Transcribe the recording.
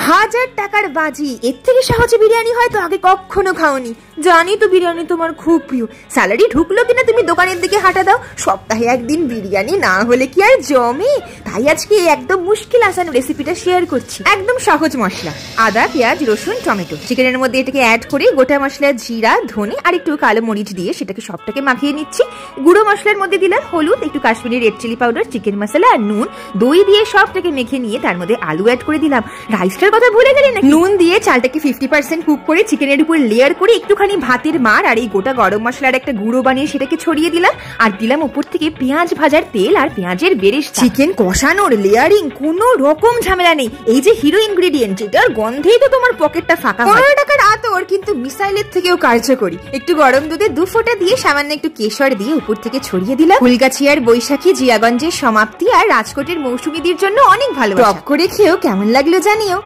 1000 টাকার বাজি, এর থেকে সহজে বিরিয়ানি হয়তো আগে কখনো খাওনি। জানি তো বিরিয়ানি তোমার খুব প্রিয়। স্যালারি ঢুকলো কিনা তুমি দোকানের দিকে হাঁটা দাও, সপ্তাহে একদিন বিরিয়ানি না হলে কি আর জমে? তাই আজকে একদম মুশকিল আসান রেসিপিটা শেয়ার করছি। একদম সহজ মশলা, আদা, পেঁয়াজ, রসুন, টমেটো। চিকেনের মধ্যে এটাকে অ্যাড করে গোটা মশলা, জিরা, ধনে আর একটু কালো মরিচ দিয়ে সেটাকে সবটাকে মাখিয়ে নিচ্ছি। গুঁড়ো মশলার মধ্যে দিলাম হলুদ, একটু Kashmiri red chilli powder, chicken masala আর নুন। দই দিয়ে সবটাকে মেখে নিয়ে তার মধ্যে আলু অ্যাড করে দিলাম। রাইসটার কথা ভুলে গেলে না, নুন দিয়ে চালটাকে 50% কুক করে চিকেনের উপর লেয়ার করে একটুখানি ভাতের মার আর এই গোটা গরম মশলার একটা গুঁড়ো বানিয়ে সেটাকে ছড়িয়ে দিলাম। আর দিলাম উপর থেকে পেঁয়াজ ভাজার তেল আর পেঁয়াজের বেরেস্তা। চিকেন কষানোর লেয়ারিং কোনো রকম ঝামেলা নেই। এই যে হিরো ইনগ্রেডিয়েন্ট, এটার গন্ধেই তো তোমার পকেটটা ফাঁকা। 15 টাকার আতর কিন্তু মিসাইলের থেকেও কার্যকরী। একটু গরম দুধে 2 ফোঁটা দিয়ে সামান্য একটু কেশর দিয়ে উপর থেকে ছড়িয়ে দিলাম। ফুলগাছিয়ার বৈশাখী, জিয়াগঞ্জের সমাপ্তি আর রাজকোটের মৌসুমীদের জন্য অনেক ভালো। টক করে খেয়েও কেমন লাগলো জানিও।